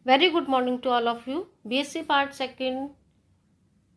Very good morning to all of you. BSc part second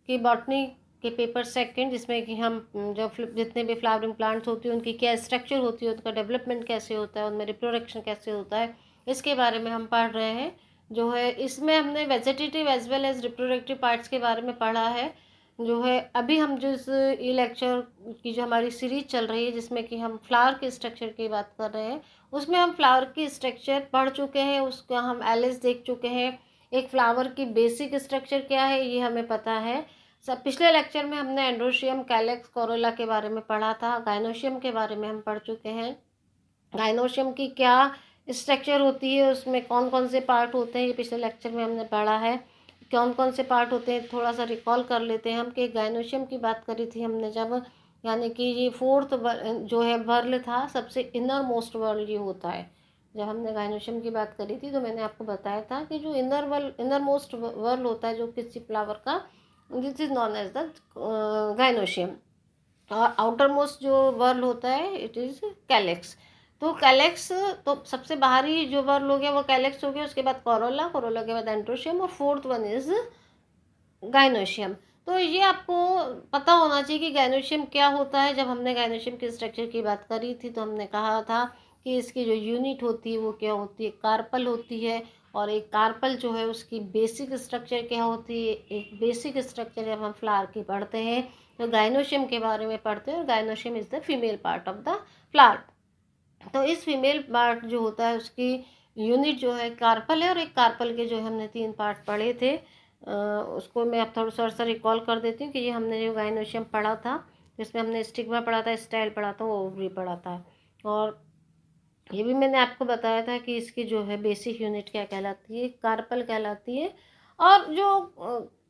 की botany के paper second, जिसमें कि हम जो जितने भी फ्लावरिंग प्लांट्स होती हैं उनकी क्या स्ट्रक्चर होती है, उनका डेवलपमेंट कैसे होता है, उनमें रिप्रोडक्शन कैसे होता है, इसके बारे में हम पढ़ रहे हैं। जो है इसमें हमने vegetative as well as reproductive parts के बारे में पढ़ा है। जो है अभी हम जिस ई लेक्चर की जो हमारी सीरीज चल रही है, जिसमें कि हम फ्लावर के स्ट्रक्चर की बात कर रहे हैं, उसमें हम फ्लावर की स्ट्रक्चर पढ़ चुके हैं, उसका हम एलिस देख चुके हैं। एक फ्लावर की बेसिक स्ट्रक्चर क्या है ये हमें पता है। सब पिछले लेक्चर में हमने एंड्रोशियम, कैलेक्स, कोरोला के बारे में पढ़ा था। गाइनोशियम के बारे में हम पढ़ चुके हैं। गाइनोशियम की क्या स्ट्रक्चर होती है, उसमें कौन कौन से पार्ट होते हैं, ये पिछले लेक्चर में हमने पढ़ा है। कौन कौन से पार्ट होते हैं थोड़ा सा रिकॉल कर लेते हैं हम कि गाइनोशियम की बात करी थी हमने जब, यानी कि ये फोर्थ जो है वर्ल था, सबसे इनर मोस्ट वर्ल ये होता है। जब हमने गाइनोशियम की बात करी थी तो मैंने आपको बताया था कि जो इनर मोस्ट वर्ल होता है जो किसी फ्लावर का, this is known as the gynoecium. और आउटर मोस्ट जो वर्ल होता है इट इज़ कैलेक्स। तो कैलेक्स तो सबसे बाहरी जो वर्ल हो गया वो कैलेक्स हो गया, उसके बाद कोरोला, कोरोला के बाद एंड्रोशियम, और फोर्थ वन इज गाइनोशियम। तो ये आपको पता होना चाहिए कि गाइनोशियम क्या होता है। जब हमने गाइनोशियम के स्ट्रक्चर की बात करी थी तो हमने कहा था कि इसकी जो यूनिट होती है वो क्या होती है, कार्पल होती है। और एक कार्पल जो है उसकी बेसिक स्ट्रक्चर क्या होती है, एक बेसिक स्ट्रक्चर जब हम फ्लावर की पढ़ते हैं तो गाइनोशियम के बारे में पढ़ते हैं, और gynoecium is the female part of the flower. तो इस फीमेल पार्ट जो होता है उसकी यूनिट जो है कार्पल है, और एक कार्पल के जो हमने 3 पार्ट पढ़े थे, उसको मैं अब थोड़ा सा रिकॉल कर देती हूँ कि ये हमने जो गाइनोशियम पढ़ा था जिसमें हमने स्टिग्मा पढ़ा था, स्टाइल पढ़ा था, ओवरी पढ़ा था। और ये भी मैंने आपको बताया था कि इसकी जो है बेसिक यूनिट क्या कहलाती है, कार्पल कहलाती है। और जो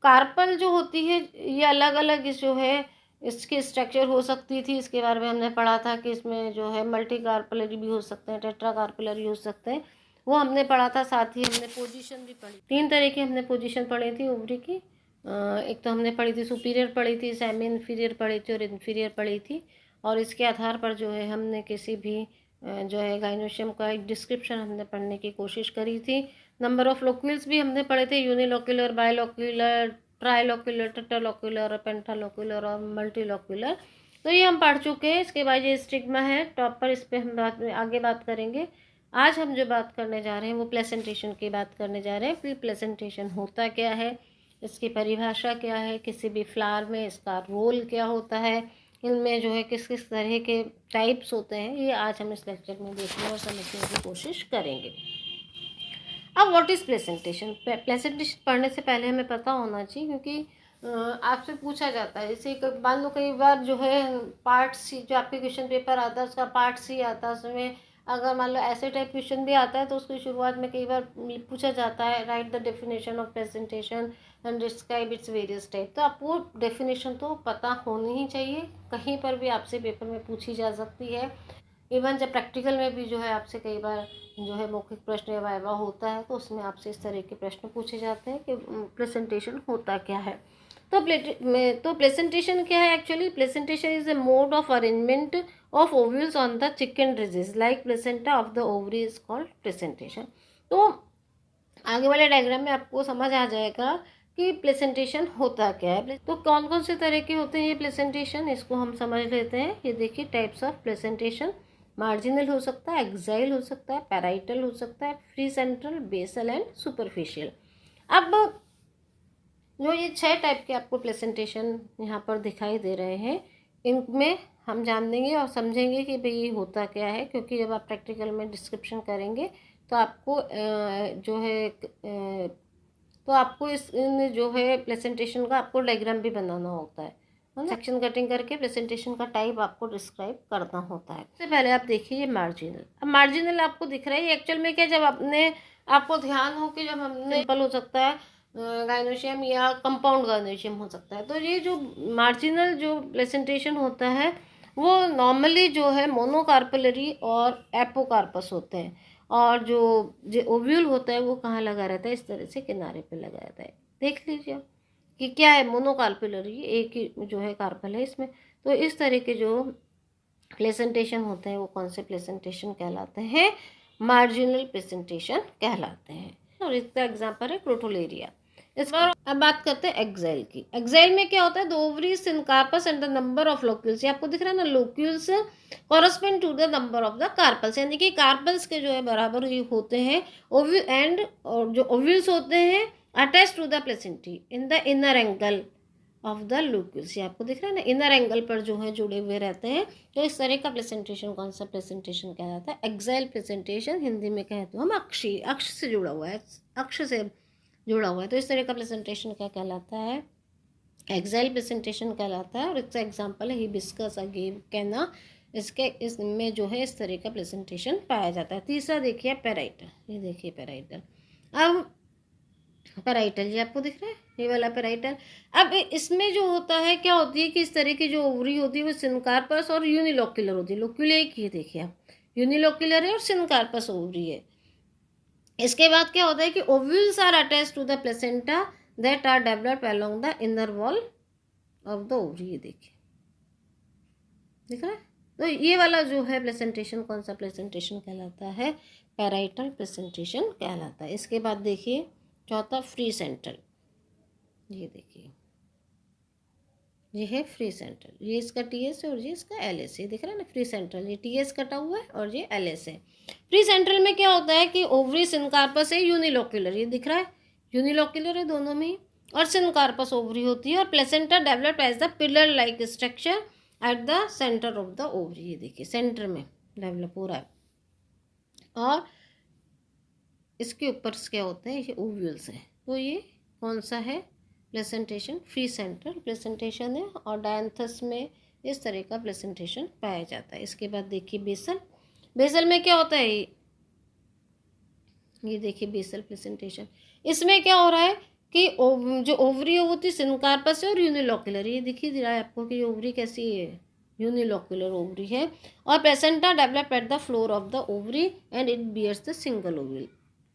कार्पल जो होती है ये अलग अलग जो है इसकी स्ट्रक्चर हो सकती थी, इसके बारे में हमने पढ़ा था कि इसमें जो है मल्टी कार्पलरी भी हो सकते हैं, टेट्रा कार्पलरी हो सकते हैं, वो हमने पढ़ा था। साथ ही हमने पोजीशन भी पढ़ी, 3 तरह की हमने पोजीशन पढ़ी थी ओवरी की। एक तो हमने पढ़ी थी सुपीरियर पढ़ी थी, सेमी इन्फीरियर पढ़ी थी, और इन्फीरियर पढ़ी थी। और इसके आधार पर जो है हमने किसी भी जो है गाइनोशियम का एक डिस्क्रिप्शन हमने पढ़ने की कोशिश करी थी। नंबर ऑफ लोक्यूल्स भी हमने पढ़े थे, यूनिलोक्यूलर, बायलोक्यूलर, ट्राइलोक्यूलर, टेट्रालोक्यूलर, पेंटालोक्यूलर और मल्टीलोक्यूलर। तो ये हम पढ़ चुके हैं। इसके बाद ये स्टिग्मा है टॉप पर, इस पर हम आगे बात करेंगे। आज हम जो बात करने जा रहे हैं वो प्लेसेंटेशन की बात करने जा रहे हैं। फिर प्लेसेंटेशन होता क्या है, इसकी परिभाषा क्या है, किसी भी फ्लावर में इसका रोल क्या होता है, इनमें जो है किस किस तरह के टाइप्स होते हैं, ये आज हम इस लेक्चर में देखने और समझने की कोशिश करेंगे। अब व्हाट इज़ प्लेसेंटेशन। प्लेसेंटेशन पढ़ने से पहले हमें पता होना चाहिए, क्योंकि आपसे पूछा जाता है, जैसे मान लो कई बार जो है पार्ट सी जो आपके क्वेश्चन पेपर आता है उसका पार्ट सी आता है, उसमें अगर मान लो ऐसे टाइप क्वेश्चन भी आता है तो उसकी शुरुआत में कई बार पूछा जाता है right the definition of presentation and describe its various type. तो आपको डेफिनेशन तो पता होनी ही चाहिए, कहीं पर भी आपसे पेपर में पूछी जा सकती है। इवन जब प्रैक्टिकल में भी जो है आपसे कई बार जो है मौखिक प्रश्न या वाइवा होता है तो उसमें आपसे इस तरह के प्रश्न पूछे जाते हैं कि प्रेजेंटेशन होता क्या है। तो प्रेजेंटेशन क्या है actually. Presentation is a mode of arrangement of ovules on the chicken disease like placenta of the ovary is called presentation. तो आगे वाले डायग्राम में आपको समझ आ जाएगा कि प्लेसेंटेशन होता क्या है। तो कौन कौन से तरह के होते हैं ये प्लेसेंटेशन, इसको हम समझ लेते हैं। ये देखिए टाइप्स ऑफ प्लेसेंटेशन। मार्जिनल हो सकता है, एक्साइल हो सकता है, पैराइटल हो सकता है, free central, basal and superficial. अब जो ये 6 टाइप के आपको प्लेसेंटेशन यहाँ पर दिखाई दे रहे हैं, इनमें हम जान लेंगे और समझेंगे कि भाई ये होता क्या है, क्योंकि जब आप प्रैक्टिकल में डिस्क्रिप्शन करेंगे तो आपको जो है तो आपको इस इन जो है प्रेजेंटेशन का आपको डायग्राम भी बनाना होता है ना, सेक्शन कटिंग करके प्रेजेंटेशन का टाइप आपको डिस्क्राइब करना होता है। सबसे पहले आप देखिए ये मार्जिनल। अब मार्जिनल आपको दिख रहा है एक्चुअल में क्या, जब आपको ध्यान हो कि जब हमने सिंपल हो सकता है गाइनोशियम या कंपाउंड गाइनोशियम हो सकता है, तो ये जो मार्जिनल जो प्रेजेंटेशन होता है वो नॉर्मली जो है मोनोकार्पलरी और एपोकार्पस होते हैं। और जो ओव्यूल होता है वो कहाँ लगा रहता है, इस तरह से किनारे पे लगा रहता है। देख लीजिए आप कि क्या है, मोनोकार्पलरी, एक ही जो है कार्पल है इसमें। तो इस तरह के जो प्रेजेंटेशन होते हैं वो कौन से प्रेजेंटेशन कहलाते हैं, मार्जिनल प्रेजेंटेशन कहलाते हैं। और इसका एग्जाम्पल है क्रोटोलेरिया। इस बार अब बात करते हैं एक्साइल की। एक्साइल में क्या होता है, the ovary syncarpous and the number of locules, ये आपको दिख रहा है ना, locules correspond to the number of the carpels, यानी कि कार्पल्स के जो है बराबर ये होते हैं ओव्यूल एंड, और जो ओव्यूल्स होते हैं attach to the placentae in the inner angle of the locules, ये आपको दिख रहा है ना, इनर एंगल पर जो है जुड़े हुए रहते हैं। तो इस तरह का प्रेजेंटेशन कौन सा प्रेजेंटेशन कहलाता है, एक्साइल प्रेजेंटेशन। हिंदी में कहें तो हम अक्षी, अक्ष से जुड़ा हुआ है, अक्ष से जुड़ा हुआ है, तो इस तरह का प्रेजेंटेशन क्या कहलाता है, एक्साइल प्रेजेंटेशन कहलाता है। और इसका एग्जाम्पल है हिबिस्कस अगेव कैना, इसके इसमें जो है इस तरह का प्रेजेंटेशन पाया जाता है। तीसरा देखिए पेराइटल, ये देखिए पेराइटल। अब पेराइटल ये आपको दिख रहा है, ये वाला पेराइटल। अब इसमें जो होता है क्या होती है कि इस तरह की जो ओवरी होती है वो सिनकार्पस और यूनिलोक्युलर होती है। लोक्यूले एक ये देखिए आप, यूनिलोक्युलर है और सिनकार्पस ओवरी है। इसके बाद क्या होता है कि ovules are attach to the placenta that are developed along the inner wall of the ovary, ये देखिए दिख रहा है। तो ये वाला जो है प्रेजेंटेशन कौन सा प्रेजेंटेशन कहलाता है, पेराइटल प्रेजेंटेशन कहलाता है। इसके बाद देखिए चौथा फ्री सेंट्रल, ये देखिए ये है फ्री सेंट्रल, ये इसका टीएस है और ये इसका एलएस है, दिख रहा है ना फ्री सेंट्रल, ये टीएस कटा हुआ है और ये एलएस है। फ्री सेंट्रल में क्या होता है कि ओवरी सिनकार्पस है यूनिलोक्युलर, ये दिख रहा है यूनिलोक्युलर है दोनों में, और सिनकार्पस ओवरी होती है, और placenta developed as the pillar like structure at the centre of the ovary, ये देखिए सेंटर में डेवलप हो रहा है। और इसके ऊपर क्या होते हैं, ये ओव्यूल्स हैं। तो ये कौन सा है प्रेजेंटेशन, फ्री सेंट्रल प्रेजेंटेशन है, और डायंथस में इस तरह का प्रेजेंटेशन पाया जाता है। इसके बाद देखिए बेसल, बेसल में क्या होता है, ये देखिए बेसल प्रेजेंटेशन। इसमें क्या हो रहा है कि जो ओवरी है वो थी सिनकार्पस है और यूनिलोक्युलर, ये दिखी दे रहा है आपको कि ओवरी कैसी है, यूनिलोक्युलर ओवरी है, और placenta develop at the floor of the ovary and it bears the single ovule,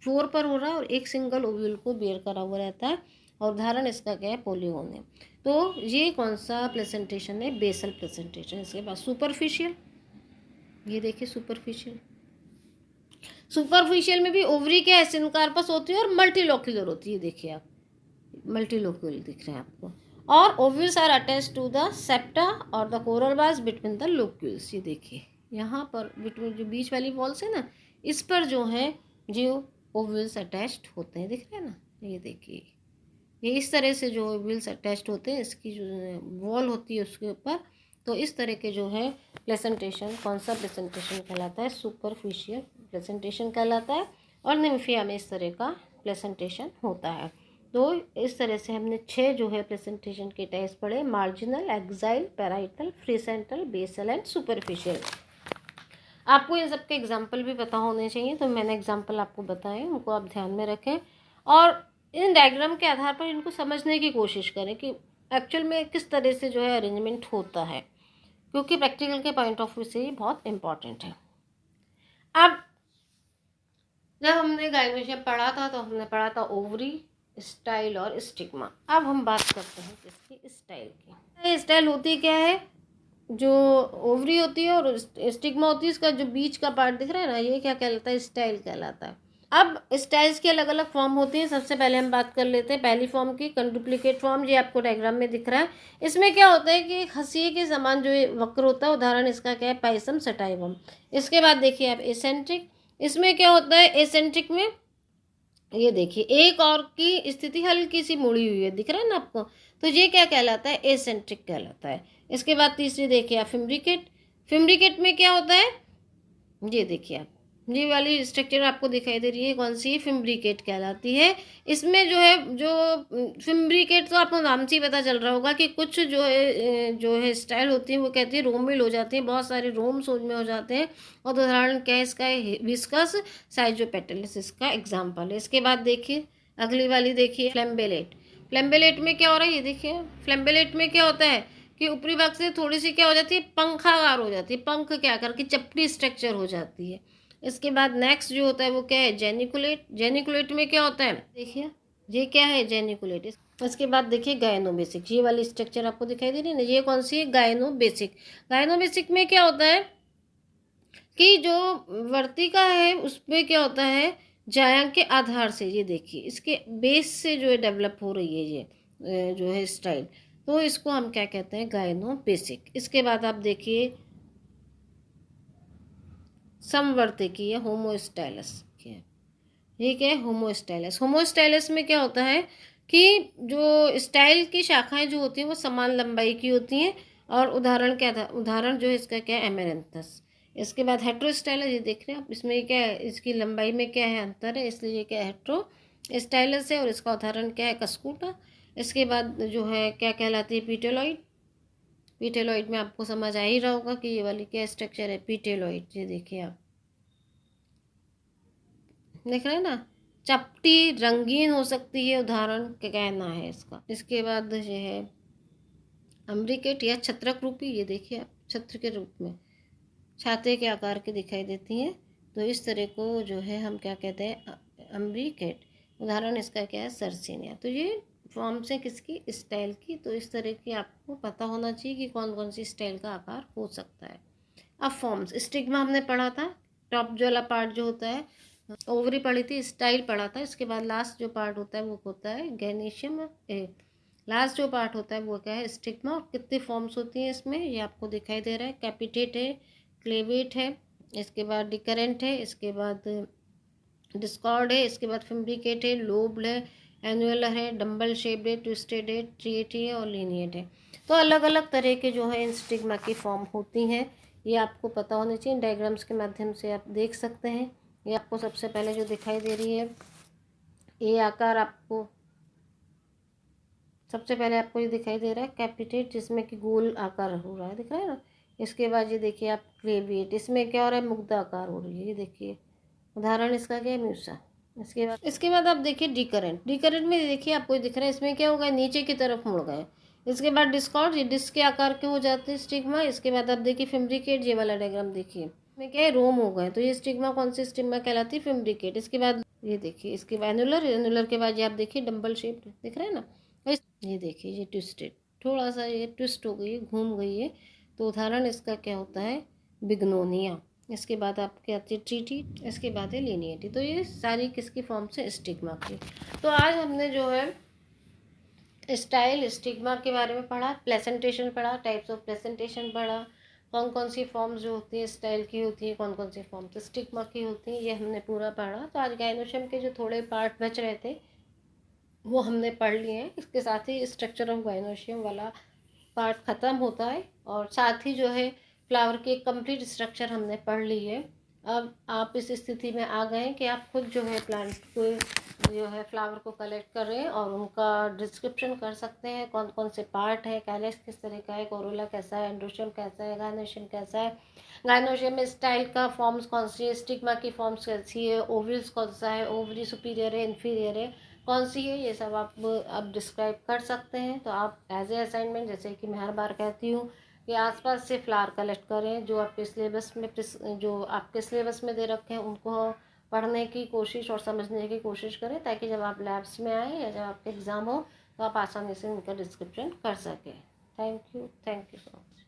floor पर हो रहा है और एक सिंगल ओव्यूल को बियर करा हुआ रहता है, और उदाहरण इसका क्या है पोलिगोन है। तो ये कौन सा प्रेजेंटेशन है, बेसल प्रेजेंटेशन। इसके बाद सुपरफिशियल, ये देखिए सुपरफिशियल, सुपरफिशियल में भी ओवरी क्या है सिनकार्पस होती है और मल्टीलोक्युलर होती है, देखिए आप मल्टीलोक्युलर दिख रहे हैं आपको, और ovules are attach to the septa और the coral base between the locules, ये देखिए यहाँ पर बिटवीन जो बीच वाली वॉल्स है ना, इस पर जो है जो ओव्यूल्स अटैच्ड होते हैं, दिख रहे हैं ना, ये देखिए ये इस तरह से जो ओव्यूल्स अटैच्ड होते हैं, इसकी जो वॉल होती है उसके ऊपर। तो इस तरह के जो है प्रेजेंटेशन कौन सा प्रेजेंटेशन कहलाता है, सुपरफिशियल प्रेजेंटेशन कहलाता है, और निम्फिया में इस तरह का प्रेजेंटेशन होता है। तो इस तरह से हमने 6 जो है प्रेजेंटेशन के टाइप्स पढ़े, marginal, axile, parietal, free central, basal and superficial. आपको इन सब के एग्जाम्पल भी पता होने चाहिए, तो मैंने एग्जाम्पल आपको बताए, उनको आप ध्यान में रखें, और इन डायग्राम के आधार पर इनको समझने की कोशिश करें कि एक्चुअल में किस तरह से जो है अरेंजमेंट होता है, क्योंकि प्रैक्टिकल के पॉइंट ऑफ व्यू से ये बहुत इंपॉर्टेंट है। अब जब हमने गाइनोशियम पढ़ा था तो हमने पढ़ा था ओवरी, स्टाइल और स्टिग्मा। अब हम बात करते हैं इसकी स्टाइल की। स्टाइल होती क्या है, जो ओवरी होती है और स्टिग्मा होती है, इसका जो बीच का पार्ट दिख रहा है ना, ये क्या कहलाता है, स्टाइल कहलाता है। अब स्टाइल्स की अलग अलग फॉर्म होती हैं। सबसे पहले हम बात कर लेते हैं पहली फॉर्म की, कंडुप्लिकेट फॉर्म, ये आपको डायग्राम में दिख रहा है। इसमें क्या होता है कि हंसिए के समान जो वक्र होता है, उदाहरण इसका क्या है, पाइसम सटाइवम। इसके बाद देखिए आप एसेंट्रिक, इसमें क्या होता है एसेंट्रिक में, ये देखिए एक और की स्थिति हल्की सी मुड़ी हुई है, दिख रहा है ना आपको, तो ये क्या कहलाता है, एसेंट्रिक कहलाता है। इसके बाद तीसरी देखिए आप फिम्ब्रिकेट, फिम्ब्रिकेट में क्या होता है, ये देखिए आप ये वाली स्ट्रक्चर आपको दिखाई दे रही है, कौन सी, फिम्ब्रिकेट कहलाती है। इसमें जो है जो फिम्ब्रिकेट तो आपको नाम से ही पता चल रहा होगा कि कुछ जो है स्टाइल होती है वो कहती है रोमिल हो जाती है, बहुत सारे रोम्स में हो जाते हैं, और उदाहरण क्या है इसका, विस्कस साइजोपेटलिस इसका एग्जाम्पल है। इसके बाद देखिए अगली वाली देखिए फ्लैम्बेलेट, फ्लैम्बेलेट में क्या हो रहा है, ये देखिए फ्लैम्बेलेट में क्या होता है कि ऊपरी भाग से थोड़ी सी क्या हो जाती है, पंखाकार हो जाती है, पंख क्या करके चपटी स्ट्रक्चर हो जाती है। इसके बाद नेक्स्ट जो होता है वो क्या है, जेनिकुलेट, जेनिकुलेट में क्या होता है, देखिए ये क्या है, जेनिकुलेट। इसके बाद देखिए गायनोबेसिक, ये वाली स्ट्रक्चर आपको दिखाई दे रही है ना, ये कौन सी है, गायनोबेसिक। गायनोबेसिक में क्या होता है कि जो वर्तिका है उसमें क्या होता है जाया के आधार से, ये देखिए इसके बेस से जो है डेवलप हो रही है ये जो है स्टाइल, तो इसको हम क्या कहते हैं, गायनो बेसिक। इसके बाद आप देखिए समवर्ती है होमोस्टाइलस की है, ठीक है। होमोस्टाइलस, होमोस्टाइलस में क्या होता है कि जो स्टाइल की शाखाएं जो होती हैं वो समान लंबाई की होती हैं, और उदाहरण क्या था, उदाहरण जो है इसका क्या है, एमेरंथस। इसके बाद हेट्रोस्टाइलस, ये देख रहे हैं आप, इसमें क्या है, इसकी लंबाई में क्या है, अंतर है, इसलिए ये क्या है, हेट्रो स्टाइलस है, और इसका उदाहरण क्या है, कस्कूटा। इसके बाद जो है क्या कहलाती है, पीटेलॉइड। पीटेलॉइड में आपको समझ आ ही रहा होगा कि ये वाली क्या स्ट्रक्चर है, पीटेलॉइड, ये देखिए आप देख रहे हैं ना, चपटी रंगीन हो सकती है, उदाहरण क्या कहना है इसका। इसके बाद ये है अम्ब्रिकेट या छत्रक रूपी, ये देखिए आप, छत्र के रूप में छाते के आकार की दिखाई देती हैं, तो इस तरह को जो है हम क्या कहते हैं, अम्ब्रिकेट। उदाहरण इसका क्या है, सर्सिनिया। तो ये फॉर्म्स है किसकी, स्टाइल की। तो इस तरह की आपको पता होना चाहिए कि कौन कौन सी स्टाइल का आकार हो सकता है। अब फॉर्म्स, स्टिग्मा हमने पढ़ा था, टॉप जो वाला पार्ट जो होता है, ओवरी पढ़ी थी, स्टाइल पढ़ा था। इसके बाद लास्ट जो पार्ट होता है वो होता है गैनीशियम। लास्ट जो पार्ट होता है वो क्या है, स्टिग्मा। और कितनी फॉर्म्स होती हैं इसमें, ये आपको दिखाई दे रहा है, कैपिटेट है, क्लेवेट है, इसके बाद डिकरेंट है, इसके बाद डिस्कॉर्ड है, इसके बाद फिम्ब्रिकेट है, लोब्ड है, एनुअलर है, डम्बल शेप्ड है, ट्विस्टेड है, ट्रिएटी है, और लीनिएट है। तो अलग अलग तरह के जो है इन स्टिग्मा की फॉर्म होती हैं, ये आपको पता होनी चाहिए। डायग्राम्स के माध्यम से आप देख सकते हैं। ये आपको सबसे पहले जो दिखाई दे रही है, ये आकार आपको सबसे पहले आपको ये दिखाई दे रहा है कैपिटेट, जिसमें कि गोल आकार हो रहा है, दिख रहा है ना। इसके बाद ये देखिए आप क्लेविएट, इसमें क्या हो रहा है, मुग्धा आकार हो रही है, ये देखिए उदाहरण इसका क्या है, म्यूसा। इसके बाद आप देखिए डिकरेंट। डिकरेंट में देखिए आपको दिख रहा है, इसमें क्या होगा, नीचे की तरफ मुड़ गए। इसके बाद डिस्कॉर्ड, ये डिस्क के आकार के हो जाते हैं स्टिग्मा। इसके बाद आप देखिए फिम्ब्रिकेट, ये वाला डायग्राम देखिए, इसमें क्या है, रोम हो गए, तो ये स्टिग्मा कौन सी स्टिग्मा कहलाती है, फिम्ब्रिकेट। इसके बाद ये देखिए, इसके बाद एनुलर, एनुलर के बाद ये आप देखिए डम्बल शेप, दिख रहा है ना। ये देखिए ये ट्विस्टेड, थोड़ा सा ये ट्विस्ट हो गई है, घूम गई है, तो उदाहरण इसका क्या होता है, बिग्नोनिया। इसके बाद आपके आती है ट्रीटी, इसके बाद है लीनिएटी। तो ये सारी किसकी फॉर्म से, स्टिग्मा की। तो आज हमने जो है स्टाइल, स्टिग्मा के बारे में पढ़ा, प्रेजेंटेशन पढ़ा, टाइप्स ऑफ प्रेजेंटेशन पढ़ा, कौन कौन सी फॉर्म्स जो होती है स्टाइल की होती है, कौन कौन सी फॉर्म्स स्टिग्मा की होती हैं, ये हमने पूरा पढ़ा। तो आज गाइनोशियम के जो थोड़े पार्ट बच रहे थे वो हमने पढ़ लिए हैं। इसके साथ ही स्ट्रक्चर ऑफ गाइनोशियम वाला पार्ट ख़त्म होता है, और साथ ही जो है फ्लावर की कंप्लीट स्ट्रक्चर हमने पढ़ ली है। अब आप इस स्थिति में आ गए हैं कि आप खुद जो है प्लांट को जो है फ्लावर को कलेक्ट कर रहे हैं, और उनका डिस्क्रिप्शन कर सकते हैं, कौन कौन से पार्ट है, कैलेक्स किस तरह का है, कोरोला कैसा है, एंड्रोशियम कैसा है, गाइनोशियम कैसा है, गाइनोशियम में स्टाइल का फॉर्म्स कौन सी है, स्टिग्मा की फॉर्म्स कैसी है, ओवल्स कौन सा है, ओवरी सुपीरियर है, इन्फीरियर है, कौन सी है, ये सब आप डिस्क्राइब कर सकते हैं। तो आप एज ए असाइनमेंट, जैसे कि मैं हर बार कहती हूँ कि आसपास से फ्लावर कलेक्ट करें, जो आपके सिलेबस में दे रखे हैं उनको पढ़ने की कोशिश और समझने की कोशिश करें, ताकि जब आप लैब्स में आएँ या जब आपके एग्ज़ाम हो तो आप आसानी से इनका डिस्क्रिप्शन कर सकें। Thank you so much.